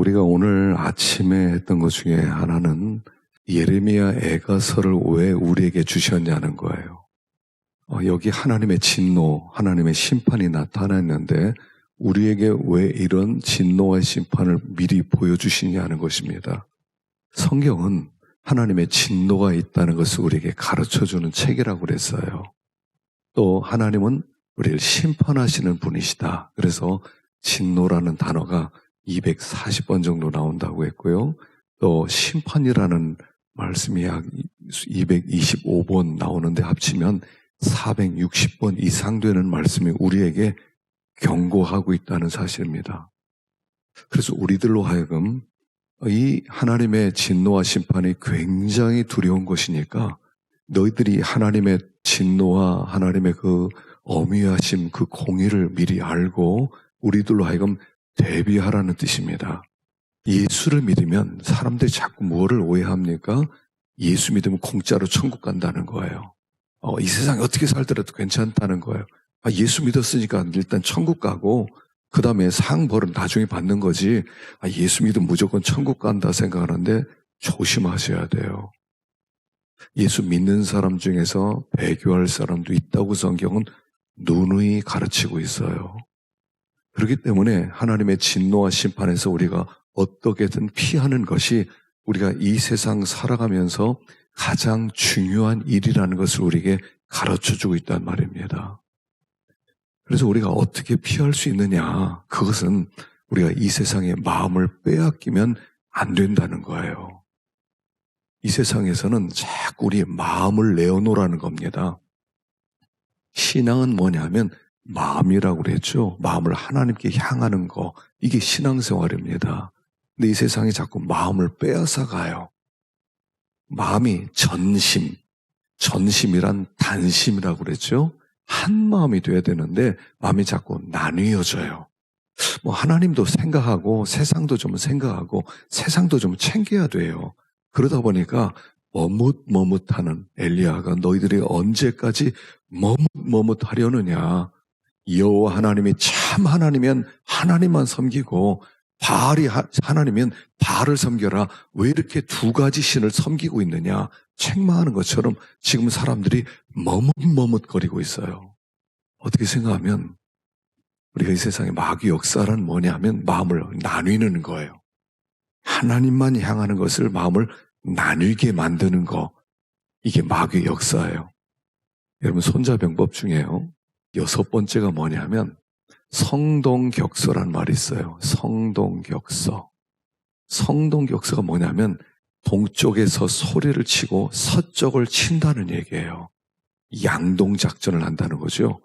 우리가 오늘 아침에 했던 것 중에 하나는 예레미야 애가서를 왜 우리에게 주셨냐는 거예요. 여기 하나님의 진노, 하나님의 심판이 나타났는데 우리에게 왜 이런 진노와 심판을 미리 보여주시냐는 것입니다. 성경은 하나님의 진노가 있다는 것을 우리에게 가르쳐주는 책이라고 그랬어요. 또 하나님은 우리를 심판하시는 분이시다. 그래서 진노라는 단어가 240번 정도 나온다고 했고요. 또 심판이라는 말씀이 약 225번 나오는데 합치면 460번 이상 되는 말씀이 우리에게 경고하고 있다는 사실입니다. 그래서 우리들로 하여금 이 하나님의 진노와 심판이 굉장히 두려운 것이니까 너희들이 하나님의 진노와 하나님의 그 엄위하심, 그 공의를 미리 알고 우리들로 하여금 대비하라는 뜻입니다. 예수를 믿으면 사람들이 자꾸 뭐를 오해합니까? 예수 믿으면 공짜로 천국 간다는 거예요. 이 세상에 어떻게 살더라도 괜찮다는 거예요. 예수 믿었으니까 일단 천국 가고 그 다음에 상벌은 나중에 받는 거지. 예수 믿으면 무조건 천국 간다 생각하는데 조심하셔야 돼요. 예수 믿는 사람 중에서 배교할 사람도 있다고 성경은 누누이 가르치고 있어요. 그렇기 때문에 하나님의 진노와 심판에서 우리가 어떻게든 피하는 것이 우리가 이 세상 살아가면서 가장 중요한 일이라는 것을 우리에게 가르쳐주고 있단 말입니다. 그래서 우리가 어떻게 피할 수 있느냐, 그것은 우리가 이 세상에 마음을 빼앗기면 안 된다는 거예요. 이 세상에서는 자꾸 우리의 마음을 내어놓으라는 겁니다. 신앙은 뭐냐면 마음이라고 그랬죠. 마음을 하나님께 향하는 거, 이게 신앙생활입니다. 근데 이 세상이 자꾸 마음을 빼앗아 가요. 마음이 전심이란 단심이라고 그랬죠. 한 마음이 돼야 되는데 마음이 자꾸 나뉘어져요. 하나님도 생각하고 세상도 좀 생각하고 세상도 좀 챙겨야 돼요. 그러다 보니까 머뭇머뭇하는 엘리야가 너희들이 언제까지 머뭇머뭇하려느냐. 여호와 하나님이 참 하나님이면 하나님만 섬기고 바알이 하나님이면 바알을 섬겨라. 왜 이렇게 두 가지 신을 섬기고 있느냐. 책망하는 것처럼 지금 사람들이 머뭇머뭇거리고 있어요. 어떻게 생각하면 우리가 이 세상의 마귀 역사란 뭐냐 하면 마음을 나뉘는 거예요. 하나님만 향하는 것을 마음을 나뉘게 만드는 거, 이게 마귀의 역사예요. 여러분 손자병법 중에요 6번째가 뭐냐면 성동격서란 말이 있어요. 성동격서. 성동격서가 뭐냐면 동쪽에서 소리를 치고 서쪽을 친다는 얘기예요. 양동작전을 한다는 거죠.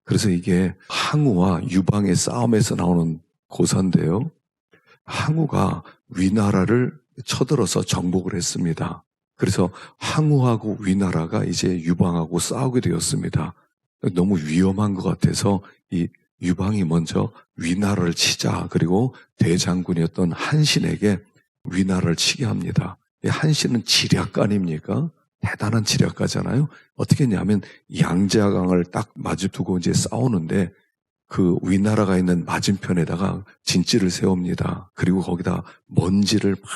그래서 이게 항우와 유방의 싸움에서 나오는 고사인데요. 항우가 위나라를 쳐들어서 정복을 했습니다. 그래서 항우하고 위나라가 이제 유방하고 싸우게 되었습니다. 너무 위험한 것 같아서 이 유방이 먼저 위나라를 치자. 그리고 대장군이었던 한신에게 위나라를 치게 합니다. 한신은 지략가 아닙니까? 대단한 지략가잖아요. 어떻게 했냐면 양자강을 딱 마주 두고 이제 싸우는데 그 위나라가 있는 맞은편에다가 진지를 세웁니다. 그리고 거기다 먼지를 막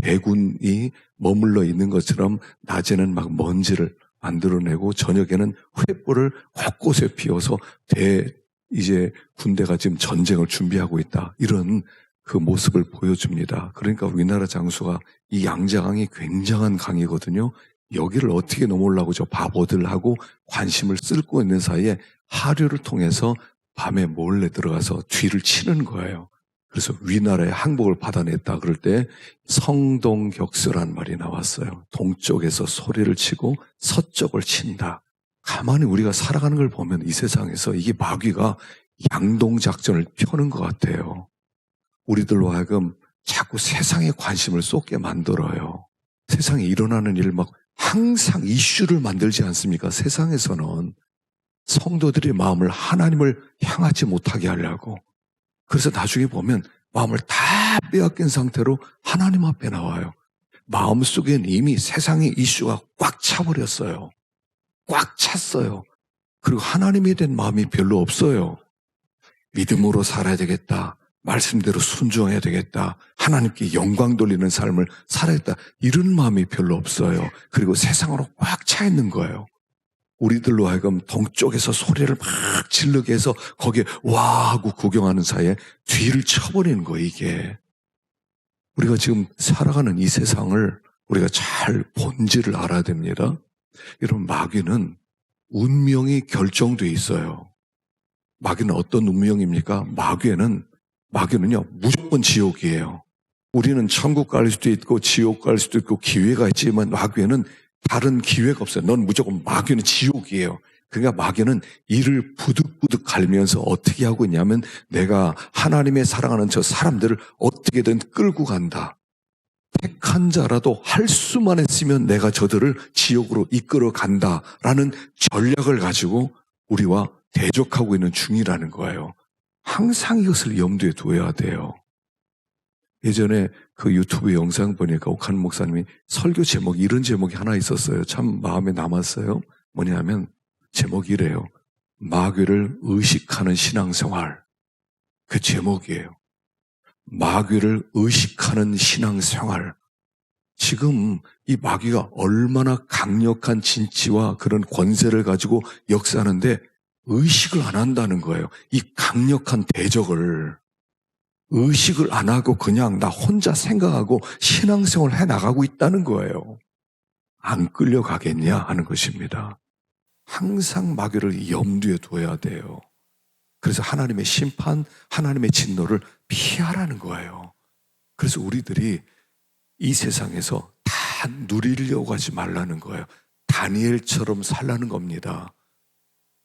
대군이 머물러 있는 것처럼 낮에는 막 먼지를 만들어내고 저녁에는 횃불을 곳곳에 피워서 이제 군대가 지금 전쟁을 준비하고 있다. 이런 그 모습을 보여줍니다. 그러니까 위나라 장수가 이 양자강이 굉장한 강이거든요. 여기를 어떻게 넘어오려고 저 바보들하고 관심을 쓸고 있는 사이에 하류를 통해서 밤에 몰래 들어가서 뒤를 치는 거예요. 그래서 위나라의 항복을 받아냈다. 그럴 때 성동격서란 말이 나왔어요. 동쪽에서 소리를 치고 서쪽을 친다. 가만히 우리가 살아가는 걸 보면 이 세상에서 이게 마귀가 양동작전을 펴는 것 같아요. 우리들로 하여금 자꾸 세상에 관심을 쏟게 만들어요. 세상에 일어나는 일 막 항상 이슈를 만들지 않습니까? 세상에서는 성도들의 마음을 하나님을 향하지 못하게 하려고. 그래서 나중에 보면 마음을 다 빼앗긴 상태로 하나님 앞에 나와요. 마음속엔 이미 세상의 이슈가 꽉 차버렸어요. 꽉 찼어요. 그리고 하나님에 대한 마음이 별로 없어요. 믿음으로 살아야 되겠다. 말씀대로 순종해야 되겠다. 하나님께 영광 돌리는 삶을 살아야겠다. 이런 마음이 별로 없어요. 그리고 세상으로 꽉 차 있는 거예요. 우리들로 하여금 동쪽에서 소리를 막 지르게 해서 거기에 와 하고 구경하는 사이에 뒤를 쳐버리는 거예요, 이게. 우리가 지금 살아가는 이 세상을 우리가 잘 본질을 알아야 됩니다. 여러분, 마귀는 운명이 결정되어 있어요. 마귀는 어떤 운명입니까? 마귀는요, 무조건 지옥이에요. 우리는 천국 갈 수도 있고 지옥 갈 수도 있고 기회가 있지만 마귀에는 다른 기회가 없어요. 넌 무조건 마귀는 지옥이에요. 그러니까 마귀는 이를 부득부득 갈면서 어떻게 하고 있냐면 내가 하나님의 사랑하는 저 사람들을 어떻게든 끌고 간다. 택한 자라도 할 수만 했으면 내가 저들을 지옥으로 이끌어 간다라는 전략을 가지고 우리와 대적하고 있는 중이라는 거예요. 항상 이것을 염두에 두어야 돼요. 예전에 그 유튜브 영상 보니까 옥한 목사님이 설교 제목이 이런 제목이 하나 있었어요. 참 마음에 남았어요. 뭐냐면 제목이 이래요. 마귀를 의식하는 신앙생활. 그 제목이에요. 마귀를 의식하는 신앙생활. 지금 이 마귀가 얼마나 강력한 진치와 그런 권세를 가지고 역사하는데 의식을 안 한다는 거예요. 이 강력한 대적을. 의식을 안 하고 그냥 나 혼자 생각하고 신앙생활을 해나가고 있다는 거예요. 안 끌려가겠냐 하는 것입니다. 항상 마귀를 염두에 둬야 돼요. 그래서 하나님의 심판, 하나님의 진노를 피하라는 거예요. 그래서 우리들이 이 세상에서 다 누리려고 하지 말라는 거예요. 다니엘처럼 살라는 겁니다.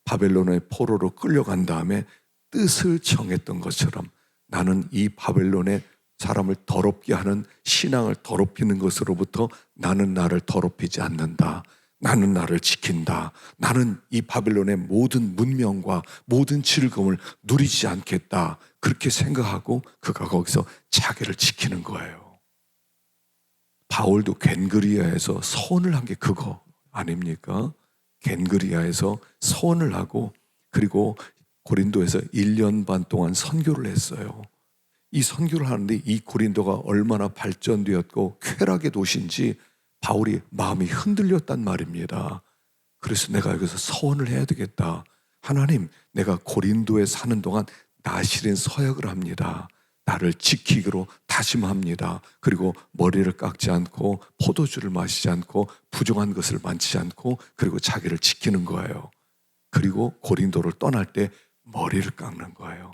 바벨론의 포로로 끌려간 다음에 뜻을 정했던 것처럼 나는 이 바벨론의 사람을 더럽게 하는 신앙을 더럽히는 것으로부터 나는 나를 더럽히지 않는다. 나는 나를 지킨다. 나는 이 바벨론의 모든 문명과 모든 즐거움을 누리지 않겠다. 그렇게 생각하고 그가 거기서 자기를 지키는 거예요. 바울도 겐그리아에서 서원을 한 게 그거 아닙니까? 겐그리아에서 서원을 하고 그리고 고린도에서 1년 반 동안 선교를 했어요. 이 선교를 하는데 이 고린도가 얼마나 발전되었고 쾌락의 도시인지 바울이 마음이 흔들렸단 말입니다. 그래서 내가 여기서 서원을 해야 되겠다. 하나님, 내가 고린도에 사는 동안 나실은 서약을 합니다. 나를 지키기로 다짐합니다. 그리고 머리를 깎지 않고 포도주를 마시지 않고 부정한 것을 만지지 않고 그리고 자기를 지키는 거예요. 그리고 고린도를 떠날 때 머리를 깎는 거예요.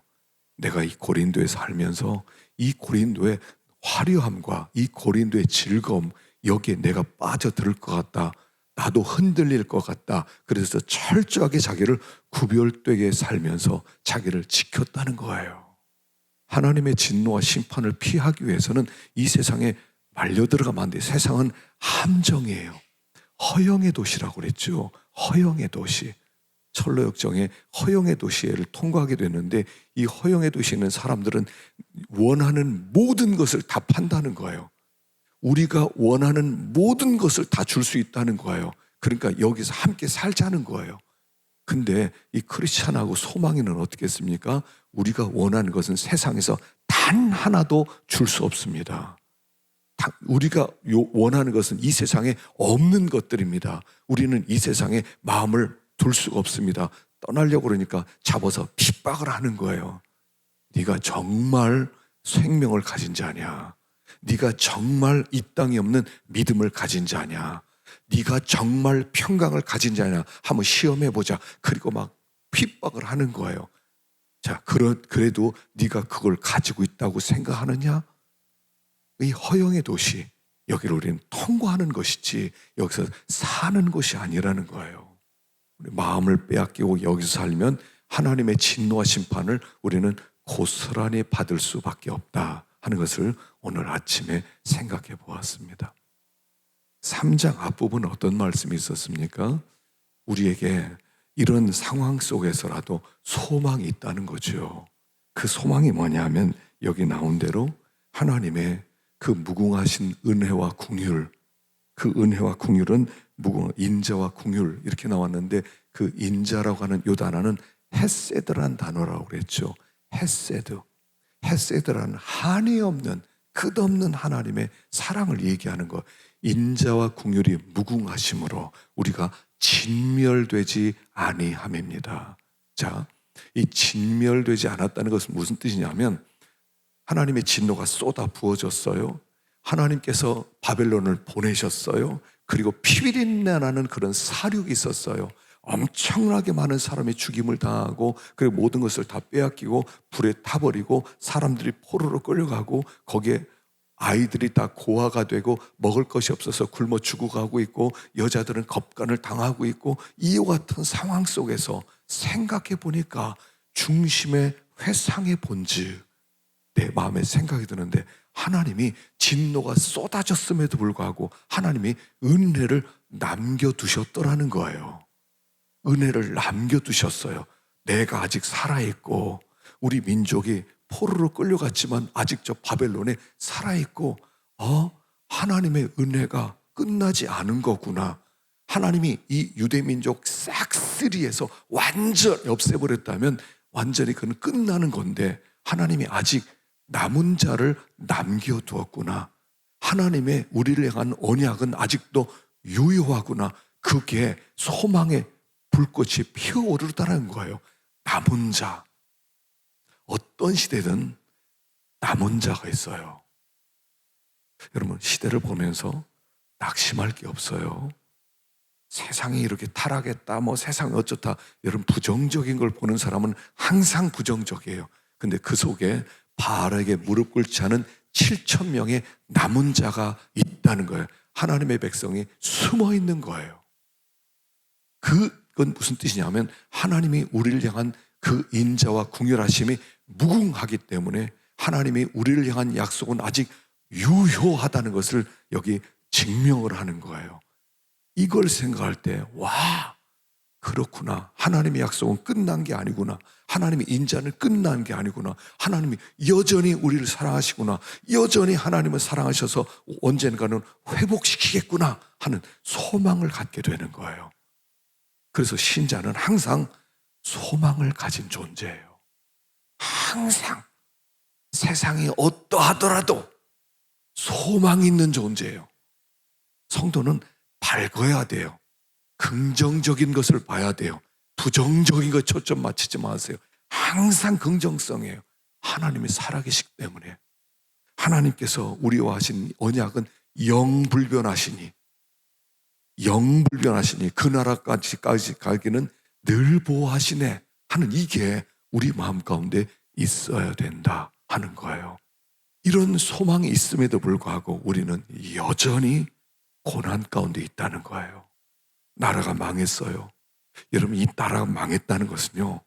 내가 이 고린도에 살면서 이 고린도의 화려함과 이 고린도의 즐거움 여기에 내가 빠져들 것 같다. 나도 흔들릴 것 같다. 그래서 철저하게 자기를 구별되게 살면서 자기를 지켰다는 거예요. 하나님의 진노와 심판을 피하기 위해서는 이 세상에 말려들어가면 안 돼요. 세상은 함정이에요. 허영의 도시라고 그랬죠. 허영의 도시. 철로역정에 허영의 도시를 통과하게 됐는데 이 허영의 도시에 있는 사람들은 원하는 모든 것을 다 판다는 거예요. 우리가 원하는 모든 것을 다 줄 수 있다는 거예요. 그러니까 여기서 함께 살자는 거예요. 근데 이 크리스찬하고 소망이는 어떻겠습니까? 우리가 원하는 것은 세상에서 단 하나도 줄 수 없습니다. 우리가 원하는 것은 이 세상에 없는 것들입니다. 우리는 이 세상에 마음을 둘 수가 없습니다. 떠나려고 그러니까 잡아서 핍박을 하는 거예요. 네가 정말 생명을 가진 자냐? 네가 정말 이 땅에 없는 믿음을 가진 자냐? 네가 정말 평강을 가진 자냐? 한번 시험해보자. 그리고 막 핍박을 하는 거예요. 자, 그래도 네가 그걸 가지고 있다고 생각하느냐? 이 허영의 도시, 여기를 우리는 통과하는 것이지 여기서 사는 것이 아니라는 거예요. 우리 마음을 빼앗기고 여기서 살면 하나님의 진노와 심판을 우리는 고스란히 받을 수밖에 없다 하는 것을 오늘 아침에 생각해 보았습니다. 3장 앞부분은 어떤 말씀이 있었습니까? 우리에게 이런 상황 속에서라도 소망이 있다는 거죠. 그 소망이 뭐냐면 여기 나온 대로 하나님의 그 무궁하신 은혜와 긍휼, 그 은혜와 긍휼은 인자와 긍휼 이렇게 나왔는데 그 인자라고 하는 요 단어는 헤세드란 단어라고 그랬죠. 헤세드. 헤세드라는 한이 없는 끝없는 하나님의 사랑을 얘기하는 것. 인자와 긍휼이 무궁하심으로 우리가 진멸되지 아니함입니다. 자, 이 진멸되지 않았다는 것은 무슨 뜻이냐면 하나님의 진노가 쏟아 부어졌어요. 하나님께서 바벨론을 보내셨어요. 그리고 피비린내 나는 그런 사륙이 있었어요. 엄청나게 많은 사람이 죽임을 당하고 그리고 모든 것을 다 빼앗기고 불에 타버리고 사람들이 포로로 끌려가고 거기에 아이들이 다 고아가 되고 먹을 것이 없어서 굶어 죽어가고 있고 여자들은 겁간을 당하고 있고 이와 같은 상황 속에서 생각해 보니까 중심의 회상의 본즉 내 마음에 생각이 드는데 하나님이 진노가 쏟아졌음에도 불구하고 하나님이 은혜를 남겨두셨더라는 거예요. 은혜를 남겨두셨어요. 내가 아직 살아있고 우리 민족이 포로로 끌려갔지만 아직 저 바벨론에 살아있고 하나님의 은혜가 끝나지 않은 거구나. 하나님이 이 유대민족 싹쓸이해서 완전히 없애버렸다면 완전히 그는 끝나는 건데 하나님이 아직 남은 자를 남겨두었구나. 하나님의 우리를 향한 언약은 아직도 유효하구나. 그게 소망의 불꽃이 피어오르다는 거예요. 남은 자. 어떤 시대든 남은 자가 있어요. 여러분, 시대를 보면서 낙심할 게 없어요. 세상이 이렇게 타락했다, 세상이 어쩌다, 여러분 부정적인 걸 보는 사람은 항상 부정적이에요. 근데 그 속에 바알에게 무릎 꿇지 않은 7천 명의 남은 자가 있다는 거예요. 하나님의 백성이 숨어 있는 거예요. 그건 무슨 뜻이냐면 하나님이 우리를 향한 그 인자와 긍휼하심이 무궁하기 때문에 하나님이 우리를 향한 약속은 아직 유효하다는 것을 여기 증명을 하는 거예요. 이걸 생각할 때 그렇구나. 하나님의 약속은 끝난 게 아니구나. 하나님의 인자는 끝난 게 아니구나. 하나님이 여전히 우리를 사랑하시구나. 여전히 하나님을 사랑하셔서 언젠가는 회복시키겠구나 하는 소망을 갖게 되는 거예요. 그래서 신자는 항상 소망을 가진 존재예요. 항상 세상이 어떠하더라도 소망이 있는 존재예요. 성도는 밝아야 돼요. 긍정적인 것을 봐야 돼요. 부정적인 것 초점 맞추지 마세요. 항상 긍정성이에요. 하나님이 살아계시기 때문에. 하나님께서 우리와 하신 언약은 영불변하시니 그 나라까지 가기는 늘 보호하시네 하는 이게 우리 마음 가운데 있어야 된다 하는 거예요. 이런 소망이 있음에도 불구하고 우리는 여전히 고난 가운데 있다는 거예요. 나라가 망했어요. 여러분, 이 나라가 망했다는 것은요,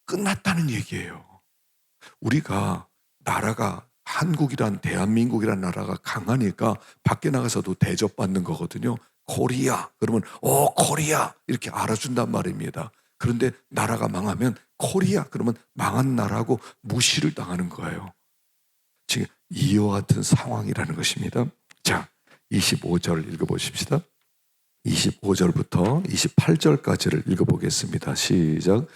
끝났다는 얘기예요. 우리가 나라가 한국이란 대한민국이란 나라가 강하니까 밖에 나가서도 대접받는 거거든요. 코리아 그러면 코리아 이렇게 알아준단 말입니다. 그런데 나라가 망하면 코리아 그러면 망한 나라고 무시를 당하는 거예요. 지금 이와 같은 상황이라는 것입니다. 자, 25절 읽어보십시다. 25절부터 28절까지를 읽어보겠습니다. 시작.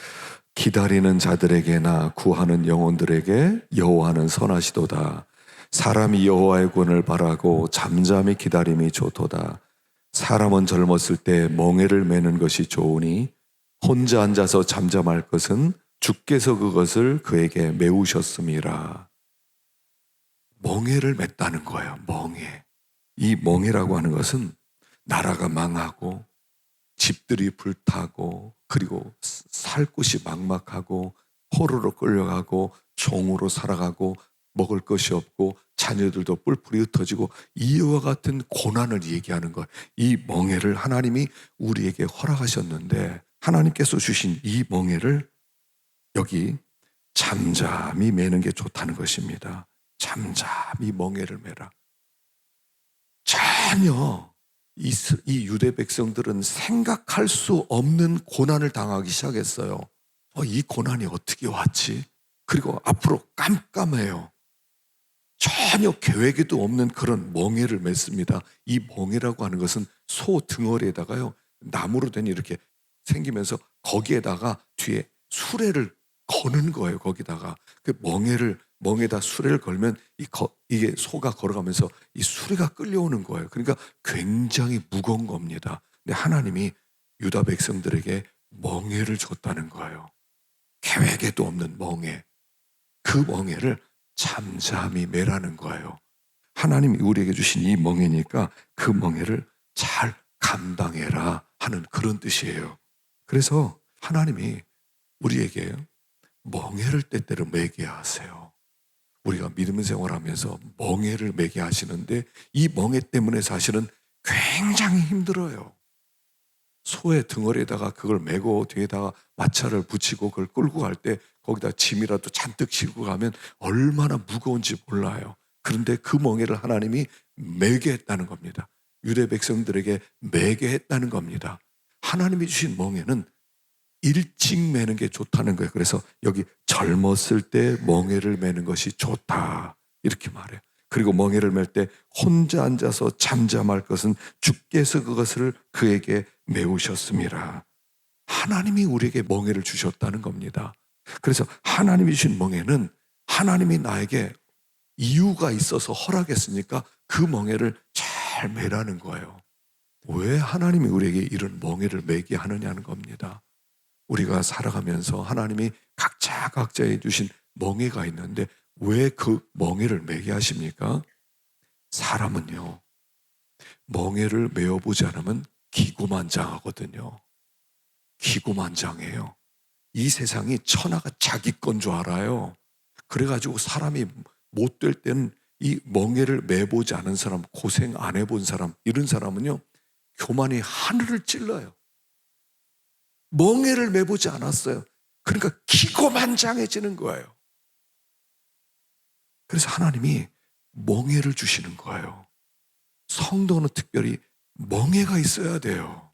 기다리는 자들에게나 구하는 영혼들에게 여호와는 선하시도다. 사람이 여호와의 구원을 바라고 잠잠히 기다림이 좋도다. 사람은 젊었을 때 멍에를 매는 것이 좋으니 혼자 앉아서 잠잠할 것은 주께서 그것을 그에게 메우셨음이라. 멍에를 맸다는 거예요. 멍에. 이 멍에라고 하는 것은 나라가 망하고 집들이 불타고 그리고 살 곳이 막막하고 포로로 끌려가고 종으로 살아가고 먹을 것이 없고 자녀들도 뿔뿔이 흩어지고 이와 같은 고난을 얘기하는 것. 이 멍에를 하나님이 우리에게 허락하셨는데 하나님께서 주신 이 멍에를 여기 잠잠히 매는 게 좋다는 것입니다. 잠잠히 멍에를 매라. 전혀 이 유대 백성들은 생각할 수 없는 고난을 당하기 시작했어요. 이 고난이 어떻게 왔지? 그리고 앞으로 깜깜해요. 전혀 계획에도 없는 그런 멍에를 맺습니다. 이 멍에라고 하는 것은 소 등어리에다가요, 나무로 된 이렇게 생기면서 거기에다가 뒤에 수레를 거는 거예요. 거기다가 그 멍에를 멍에다 수레를 걸면 이게 소가 걸어가면서 이 수레가 끌려오는 거예요. 그러니까 굉장히 무거운 겁니다. 근데 하나님이 유다 백성들에게 멍에를 줬다는 거예요. 계획에도 없는 멍에. 그 멍에를 잠잠히 매라는 거예요. 하나님이 우리에게 주신 이 멍에니까 그 멍에를 잘 감당해라 하는 그런 뜻이에요. 그래서 하나님이 우리에게 멍에를 때때로 매게 하세요. 우리가 믿음 생활하면서 멍에를 매게 하시는데 이 멍에 때문에 사실은 굉장히 힘들어요. 소의 등어리에다가 그걸 메고 뒤에다가 마차를 붙이고 그걸 끌고 갈 때 거기다 짐이라도 잔뜩 싣고 가면 얼마나 무거운지 몰라요. 그런데 그 멍에를 하나님이 매게 했다는 겁니다. 유대 백성들에게 매게 했다는 겁니다. 하나님이 주신 멍에는 일찍 매는 게 좋다는 거예요. 그래서 여기 젊었을 때 멍에를 매는 것이 좋다 이렇게 말해요. 그리고 멍에를 맬 때 혼자 앉아서 잠잠할 것은 주께서 그것을 그에게 메우셨습니다. 하나님이 우리에게 멍에를 주셨다는 겁니다. 그래서 하나님이 주신 멍에는 하나님이 나에게 이유가 있어서 허락했으니까 그 멍에를 잘 매라는 거예요. 왜 하나님이 우리에게 이런 멍에를 매게 하느냐는 겁니다. 우리가 살아가면서 하나님이 각자에 주신 멍에가 있는데 왜 그 멍에를 매게 하십니까? 사람은요, 멍에를 메어보지 않으면 기고만장하거든요. 기고만장해요. 이 세상이 천하가 자기 건 줄 알아요. 그래가지고 사람이 못 될 때는 이 멍에를 매보지 않은 사람, 고생 안 해본 사람, 이런 사람은요, 교만이 하늘을 찔러요. 멍에를 매보지 않았어요. 그러니까 기고만장해지는 거예요. 그래서 하나님이 멍에를 주시는 거예요. 성도는 특별히 멍에가 있어야 돼요.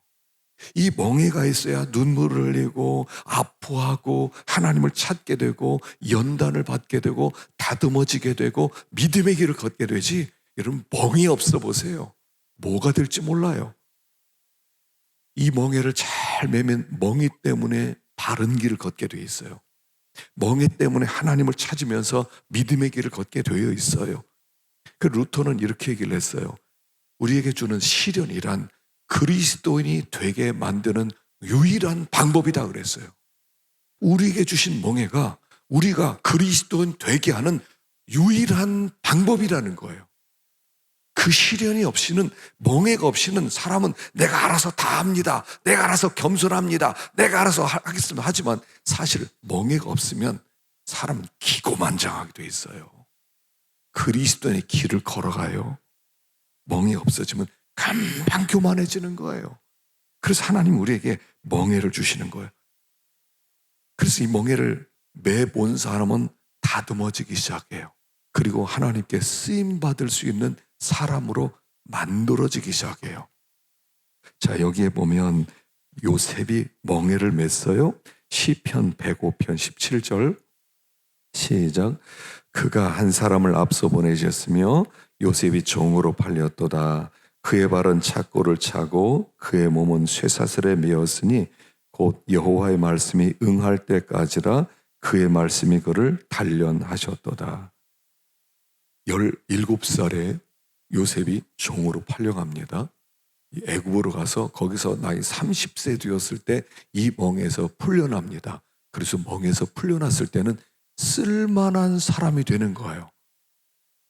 이 멍에가 있어야 눈물을 흘리고 아파하고 하나님을 찾게 되고 연단을 받게 되고 다듬어지게 되고 믿음의 길을 걷게 되지. 여러분 멍이 없어 보세요. 뭐가 될지 몰라요. 이 멍에를 잘 매면 멍이 때문에 바른 길을 걷게 돼 있어요. 멍에 때문에 하나님을 찾으면서 믿음의 길을 걷게 되어 있어요. 그 루터는 이렇게 얘기를 했어요. 우리에게 주는 시련이란 그리스도인이 되게 만드는 유일한 방법이다 그랬어요. 우리에게 주신 멍에가 우리가 그리스도인 되게 하는 유일한 방법이라는 거예요. 그 시련이 없이는, 멍에가 없이는 사람은 내가 알아서 다 합니다. 내가 알아서 겸손합니다. 내가 알아서 하겠습니다. 하지만 사실 멍에가 없으면 사람은 기고만장하게 돼 있어요. 그리스도의 길을 걸어가요. 멍이 없어지면 금방 교만해지는 거예요. 그래서 하나님 우리에게 멍에를 주시는 거예요. 그래서 이 멍에를 매본 사람은 다듬어지기 시작해요. 그리고 하나님께 쓰임받을 수 있는 사람으로 만들어지기 시작해요. 자, 여기에 보면 요셉이 멍에를 맸어요. 시편 105편 17절 시작. 그가 한 사람을 앞서 보내셨으며 요셉이 종으로 팔렸도다. 그의 발은 착고를 차고 그의 몸은 쇠사슬에 매었으니 곧 여호와의 말씀이 응할 때까지라 그의 말씀이 그를 단련하셨도다. 17살에 요셉이 종으로 팔려갑니다. 애굽으로 가서 거기서 나이 30세 되었을 때 이 멍에서 풀려납니다. 그래서 멍에서 풀려났을 때는 쓸만한 사람이 되는 거예요.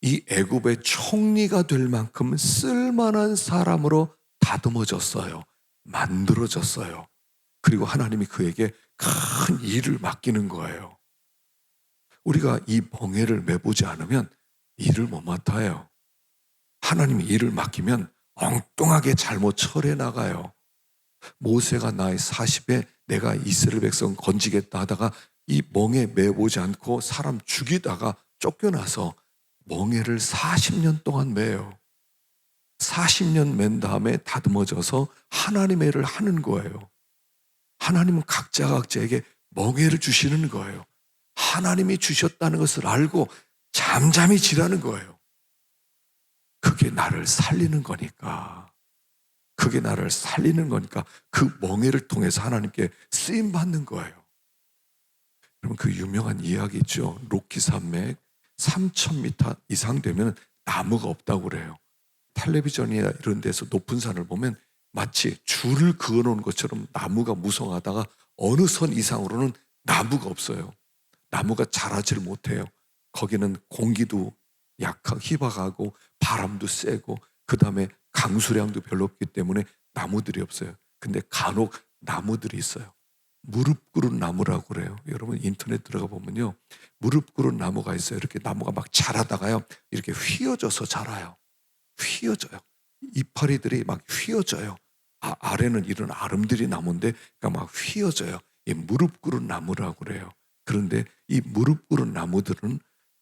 이 애굽의 총리가 될 만큼 쓸만한 사람으로 다듬어졌어요. 만들어졌어요. 그리고 하나님이 그에게 큰 일을 맡기는 거예요. 우리가 이 멍에를 매보지 않으면 일을 못 맡아요. 하나님이 일을 맡기면 엉뚱하게 잘못 처리해 나가요. 모세가 나이 40에 내가 이스라엘 백성 건지겠다 하다가 이 멍에 매보지 않고 사람 죽이다가 쫓겨나서 멍에를 40년 동안 매요. 40년 맨 다음에 다듬어져서 하나님의 일을 하는 거예요. 하나님은 각자에게 멍에를 주시는 거예요. 하나님이 주셨다는 것을 알고 잠잠히 지라는 거예요. 그게 나를 살리는 거니까. 그게 나를 살리는 거니까 그 멍에를 통해서 하나님께 쓰임받는 거예요. 여러분 그 유명한 이야기 있죠. 로키 산맥. 3,000m 이상 되면 나무가 없다고 그래요. 텔레비전이나 이런 데서 높은 산을 보면 마치 줄을 그어놓은 것처럼 나무가 무성하다가 어느 선 이상으로는 나무가 없어요. 나무가 자라지를 못해요. 거기는 공기도 희박하고 바람도 세고 그 다음에 강수량도 별로 없기 때문에 나무들이 없어요. 근데 간혹 나무들이 있어요. 무릎 꿇은 나무라고 그래요. 여러분 인터넷 들어가 보면요, 무릎 꿇은 나무가 있어요. 이렇게 나무가 막 자라다가요, 이렇게 휘어져서 자라요. 휘어져요. 이파리들이 막 휘어져요. 아래는 이런 아름드리 나무인데 그러니까 막 휘어져요. 이 무릎 꿇은 나무라고 그래요. 그런데 이 무릎 꿇은 나무들은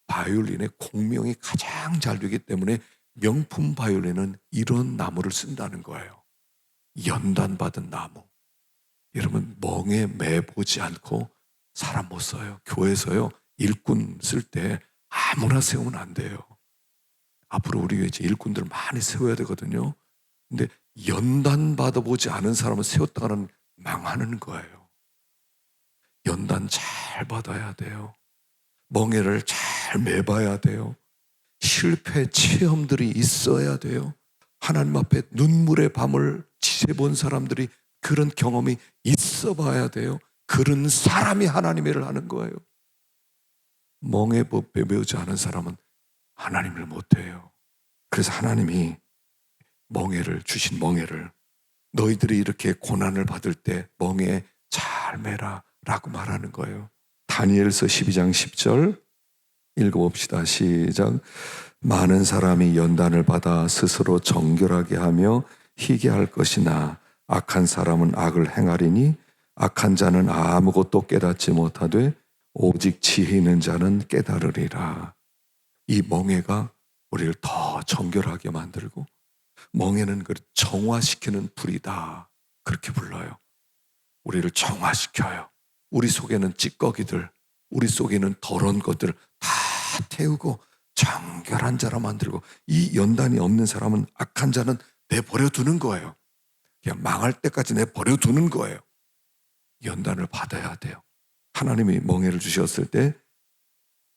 바이올린의 공명이 가장 잘 되기 때문에 명품 바이올린은 이런 나무를 쓴다는 거예요. 연단받은 나무. 여러분 멍에 매보지 않고 사람 못 써요. 교회에서요, 일꾼 쓸 때 아무나 세우면 안 돼요. 앞으로 우리 이제 일꾼들 많이 세워야 되거든요. 근데 연단 받아보지 않은 사람을 세웠다가는 망하는 거예요. 연단 잘 받아야 돼요. 멍에를 잘 매봐야 돼요. 실패 체험들이 있어야 돼요. 하나님 앞에 눈물의 밤을 지새본 사람들이 그런 경험이 있어 봐야 돼요. 그런 사람이 하나님의 일을 하는 거예요. 멍에 배우지 않은 사람은 하나님을 못해요. 그래서 하나님이 주신 멍에를 너희들이 이렇게 고난을 받을 때 멍에 잘 매라 라고 말하는 거예요. 다니엘서 12장 10절 읽어봅시다. 시작. 많은 사람이 연단을 받아 스스로 정결하게 하며 희게 할 것이나 악한 사람은 악을 행하리니 악한 자는 아무것도 깨닫지 못하되 오직 지혜 있는 자는 깨달으리라. 이 멍에가 우리를 더 정결하게 만들고, 멍에는 그 정화시키는 불이다 그렇게 불러요. 우리를 정화시켜요. 우리 속에는 찌꺼기들, 우리 속에는 더러운 것들을 다 태우고 정결한 자라 만들고, 이 연단이 없는 사람은 악한 자는 내버려 두는 거예요. 그냥 망할 때까지 내버려 두는 거예요. 연단을 받아야 돼요. 하나님이 멍에를 주셨을 때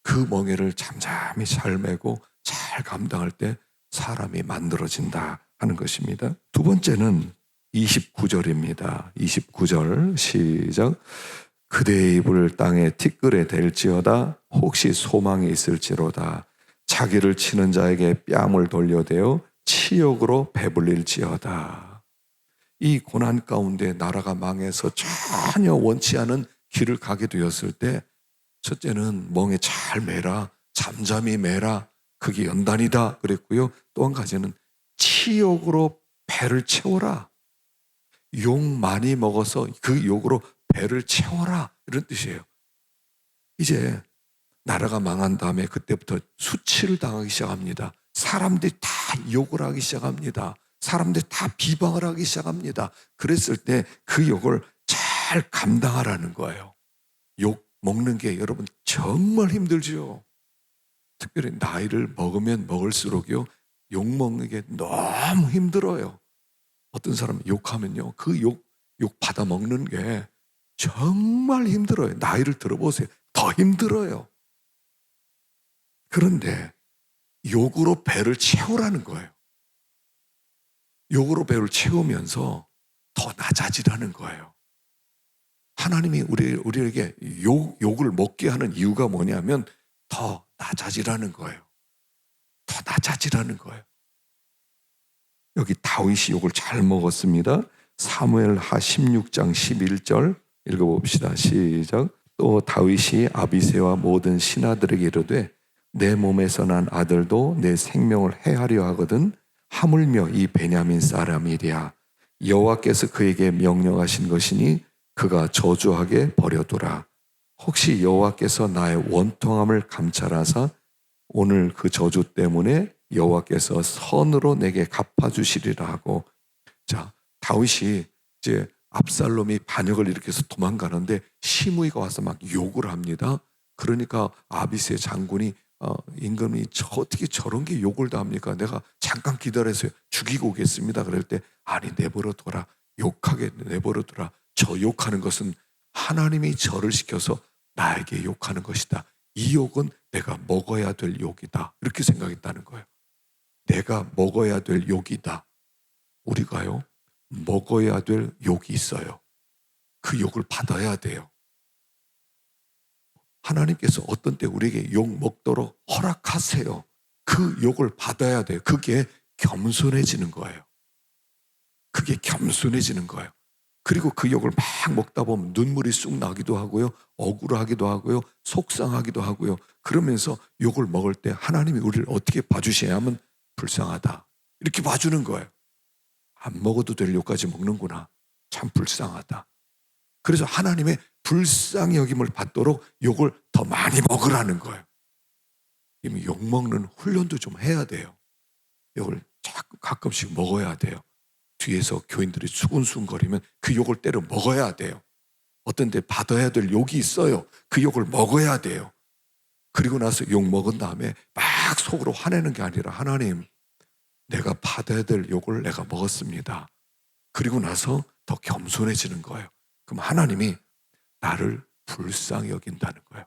그 멍에를 잠잠히 잘 메고 잘 감당할 때 사람이 만들어진다 하는 것입니다. 두 번째는 29절입니다. 29절 시작. 그대의 입을 땅에 티끌에 댈지어다. 혹시 소망이 있을지로다. 자기를 치는 자에게 뺨을 돌려대어 치욕으로 배불릴지어다. 이 고난 가운데 나라가 망해서 전혀 원치 않은 길을 가게 되었을 때, 첫째는 멍에 잘 매라, 잠잠히 매라, 그게 연단이다 그랬고요. 또 한 가지는 치욕으로 배를 채워라. 욕 많이 먹어서 그 욕으로 배를 채워라, 이런 뜻이에요. 이제 나라가 망한 다음에 그때부터 수치를 당하기 시작합니다. 사람들이 다 욕을 하기 시작합니다. 사람들이 다 비방을 하기 시작합니다. 그랬을 때 그 욕을 잘 감당하라는 거예요. 욕 먹는 게 여러분 정말 힘들죠. 특별히 나이를 먹으면 먹을수록요, 욕 먹는 게 너무 힘들어요. 어떤 사람 욕하면요, 그 욕 받아 먹는 게 정말 힘들어요. 나이를 들어보세요. 더 힘들어요. 그런데 욕으로 배를 채우라는 거예요. 욕으로 배를 채우면서 더 낮아지라는 거예요. 하나님이 우리에게 욕을 먹게 하는 이유가 뭐냐면 더 낮아지라는 거예요. 더 낮아지라는 거예요. 여기 다윗이 욕을 잘 먹었습니다. 사무엘하 16장 11절 읽어봅시다. 시작. 또 다윗이 아비새와 모든 신하들에게 이르되 내 몸에서 난 아들도 내 생명을 해하려 하거든 하물며 이 베냐민 사람이랴. 여호와께서 그에게 명령하신 것이니 그가 저주하게 버려두라. 혹시 여호와께서 나의 원통함을 감찰하사 오늘 그 저주 때문에 여호와께서 선으로 내게 갚아주시리라 하고. 자, 다윗이 이제 압살롬이 반역을 일으켜서 도망가는데 시므이가 와서 막 욕을 합니다. 그러니까 아비새 장군이 임금이 어떻게 저런 게 욕을 다 합니까? 내가 잠깐 기다려서 죽이고 오겠습니다. 그럴 때 아니 내버려둬라. 욕하게 내버려둬라. 저 욕하는 것은 하나님이 저를 시켜서 나에게 욕하는 것이다. 이 욕은 내가 먹어야 될 욕이다. 이렇게 생각했다는 거예요. 내가 먹어야 될 욕이다. 우리가요, 먹어야 될 욕이 있어요. 그 욕을 받아야 돼요. 하나님께서 어떤 때 우리에게 욕 먹도록 허락하세요. 그 욕을 받아야 돼요. 그게 겸손해지는 거예요. 그게 겸손해지는 거예요. 그리고 그 욕을 막 먹다 보면 눈물이 쑥 나기도 하고요. 억울하기도 하고요. 속상하기도 하고요. 그러면서 욕을 먹을 때 하나님이 우리를 어떻게 봐주셔야 하면 불쌍하다. 이렇게 봐주는 거예요. 안 먹어도 될 욕까지 먹는구나. 참 불쌍하다. 그래서 하나님의 불쌍히 여김을 받도록 욕을 더 많이 먹으라는 거예요. 욕 먹는 훈련도 좀 해야 돼요. 욕을 가끔씩 먹어야 돼요. 뒤에서 교인들이 수근수근거리면 그 욕을 때려 먹어야 돼요. 어떤 때 받아야 될 욕이 있어요. 그 욕을 먹어야 돼요. 그리고 나서 욕 먹은 다음에 막 속으로 화내는 게 아니라 하나님, 내가 받아야 될 욕을 내가 먹었습니다. 그리고 나서 더 겸손해지는 거예요. 그럼 하나님이 나를 불쌍히 여긴다는 거예요.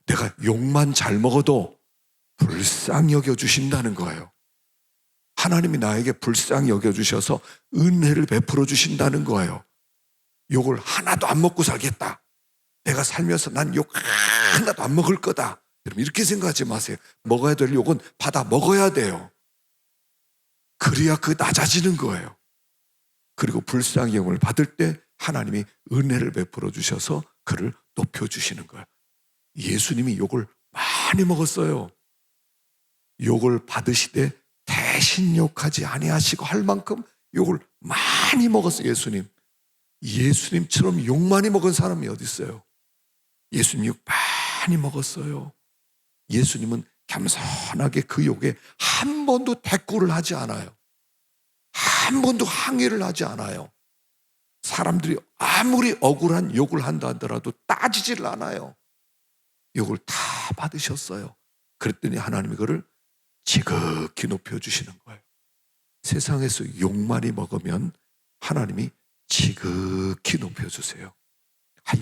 내가 욕만 잘 먹어도 불쌍히 여겨주신다는 거예요. 하나님이 나에게 불쌍히 여겨주셔서 은혜를 베풀어 주신다는 거예요. 욕을 하나도 안 먹고 살겠다. 내가 살면서 난 욕 하나도 안 먹을 거다. 여러분 이렇게 생각하지 마세요. 먹어야 될 욕은 받아 먹어야 돼요. 그래야 그 낮아지는 거예요. 그리고 불쌍히 여김을 받을 때 하나님이 은혜를 베풀어 주셔서 그를 높여주시는 거예요. 예수님이 욕을 많이 먹었어요. 욕을 받으시되 대신 욕하지 아니하시고 할 만큼 욕을 많이 먹었어요. 예수님처럼 욕 많이 먹은 사람이 어디 있어요? 예수님 욕 많이 먹었어요. 예수님은 겸손하게 그 욕에 한 번도 대꾸를 하지 않아요. 한 번도 항의를 하지 않아요. 사람들이 아무리 억울한 욕을 한다 하더라도 따지질 않아요. 욕을 다 받으셨어요. 그랬더니 하나님이 그를 지극히 높여주시는 거예요. 세상에서 욕 많이 먹으면 하나님이 지극히 높여주세요.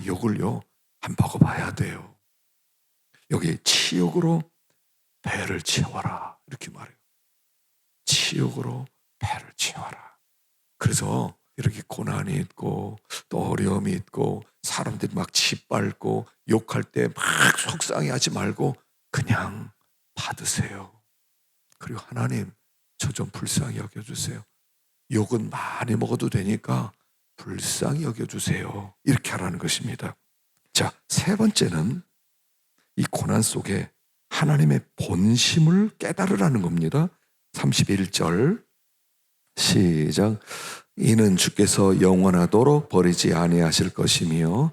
욕을요, 한 먹어봐야 돼요. 여기 치욕으로 배를 채워라 이렇게 말해요. 치욕으로 배를 채워라. 그래서 이렇게 고난이 있고 또 어려움이 있고 사람들이 막 짓밟고 욕할 때 막 속상해하지 말고 그냥 받으세요. 그리고 하나님, 저 좀 불쌍히 여겨주세요. 욕은 많이 먹어도 되니까 불쌍히 여겨주세요. 이렇게 하라는 것입니다. 자, 세 번째는 이 고난 속에 하나님의 본심을 깨달으라는 겁니다. 31절 시작. 이는 주께서 영원하도록 버리지 아니하실 것이며